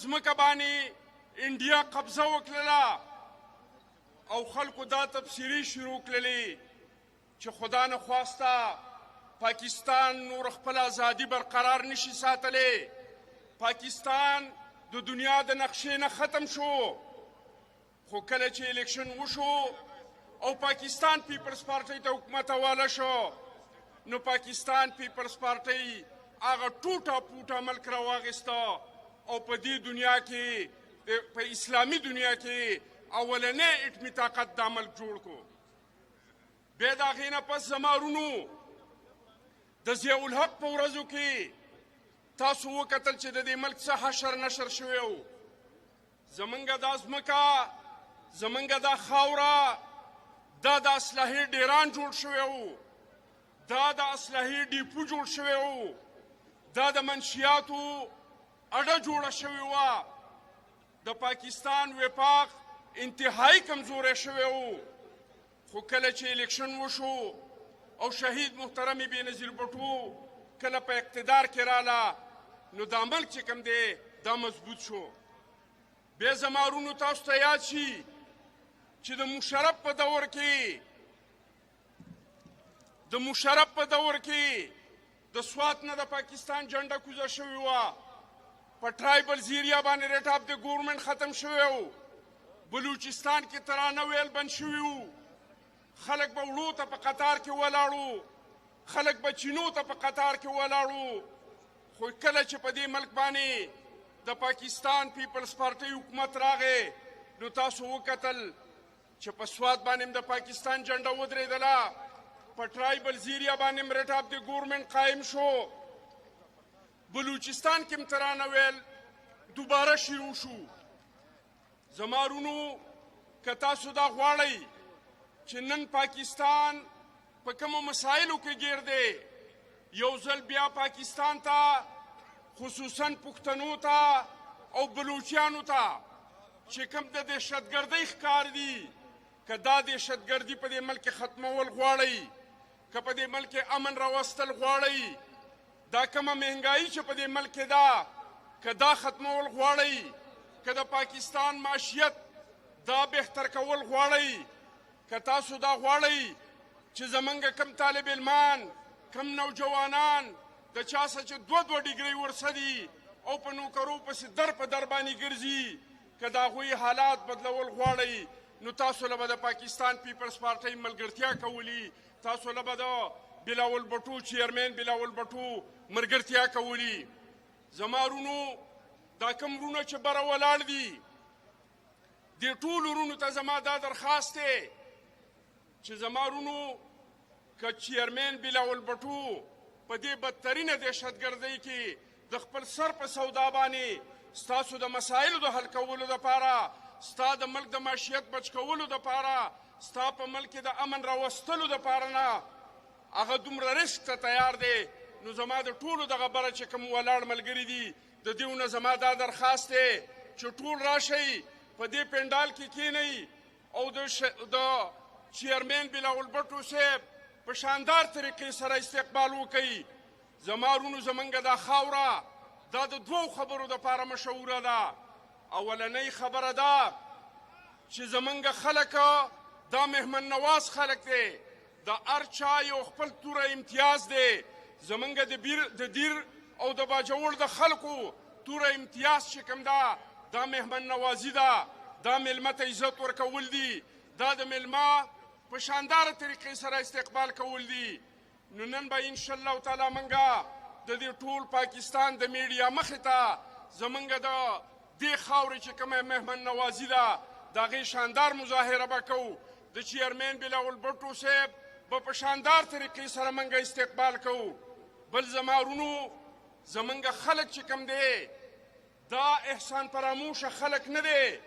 ځمکه باندې انډیا قبضه وکړله او خلکو دا تبصرې شروع کړلې چې خدا نه خواسته پاکستان نور خپل ازادي برقرار نشي ساتلی. پاکستان د دنیا د نقشې نه ختم شو. خو کله چې الیکشن وشو او پاکستان پیپلز پارټۍ ته حکومت حواله شو نو پاکستان پیپلز پارټۍ هغه ټوټه پوټه ملک راواخیسته او په دې دنیا کې په اسلامي دنیا کې اولنی اټمي طاقت دا ملک جوړ کړو. بیا د هغې نه پس زما ورونو د ضیاء الحق په ورځو کې تاسو وکتل چې د دې ملک څه حشر نشر شوی و. زمونږ دا ځمکه زمونږ دا خاوره دا د اسلحې ډیران جوړ شوی و، دا د اسلحې ډیپو جوړ شوی و، دا د منشیاتو اډه جوړه شوې وه. د پاکستان وفاق انتهایی کمزوری شوی و. خو کله چې الیکشن وشو او شهید محترم بېنظیر بټو کله په اقتدار کې راله نو دا ملک چې کوم دی دا مضبوط شو. بیا زما ورونو تاسو ته یاد شي چې د مشرف په دور کې د سوات نه د پاکستان جنډه کوزه شوې وه. په ټرایبل ایریا باندې ریټ آف د ګورنمنټ ختم شوی و. بلوچستان کې ترانه ویل بند شوي وو. خلک به وړو ته په قطار کې ولاړو، خلک به چینو ته په قطار کې ولاړو. خو کله چې په دې ملک باندې د پاکستان پیپلز پارټۍ حکومت راغی نو تاسو وکتل چې په سوات باندې هم د پاکستان جنډه ودرېدله، په ټرایبل ایریا باندې هم ریټ آف د ګورنمنټ قایم شو، بلوچستان کې هم ترانه ویل دوباره شروع شو. زما ورونو که تاسو دا غواړئ چې نن پاکستان په کومو مسایلو کې ګیر دی، یو ځل بیا پاکستان ته خصوصا پښتنو ته او بلوچیانو ته چې کوم د دهشتګردۍ ښکار دي، که دا دهشتګردي په دې ملک کې ختمول غواړئ، که په دې ملک کې امن راوستل غواړئ، دا کومه مهنګایي چې په دې ملک کې ده که دا ختمول غواړئ، که د پاکستان معیشت دا بهتر کول غواړئ، که تاسو دا غواړئ چې زمونږ کم طالب علمان کم نوجوانان د چا څه چې دوه ډیګرۍ ورڅه دي او په نوکرو پسې در په در باندې ګرځي، که د هغوی حالات بدلول غواړئ نو تاسو له به د پاکستان پیپلز پارټۍ ملګرتیا کولی، تاسو له به د بلاول بټو چیرمن بلاول بټو ملګرتیا کولی. زما ورونو دا کوم ورونه چې بره ولاړ دي دې ټولو ورونو ته زما دا درخواست دی چې زما ورونو که چیرمن بلاول بټو په دې بدترینه دهشتګردۍ کې د خپل سر په سودا باندې ستاسو د مسایلو د حل کولو دپاره، ستا د ملک د معیشت بچ کولو دپاره، ستا په ملک کې د امن راوستلو دپاره نه هغه دومره رسک ته تیار دی، نو زما د ټولو دغه بره چې کوم ولاړ ملګري دي د دېو نه زما دا درخواست دی چې ټول راشئ په دې پنډال کې کښېنئ او د چیرمن بلاول بټو صاحب په شاندار طریقې سره استقبال وکړئ. زما ورونو زمونږ دا خاوره دا د دوو خبرو دپاره مشهوره ده. اولنۍ خبره ده چې زمونږ خلک دا مهمن نواز خلک دی، د هر چا یو خپل توره امتیاز دی. زمونږ د دیر او د باجوړ د خلکو توره امتیاز چې کوم ده دا مهمن نوازي ده، دا میلمه ته عزت ورکول دي، دا د میلمه په شانداره طریقې سره استقبال کول دي. نو نن به انشاءالله تعالی موږ د دې ټول پاکستان د میډیا مخې ته زمونږ د دې خاورې چې کومه مهمن نوازي ده د هغې شاندار مظاهره به کوو. د چیرمن بلاول بټو صاحب به په شاندار طریقې سره موږ استقبال کوو. بل زما ورونو زمونږ خلک چې کوم دی دا احسان فراموشه خلک نه دی،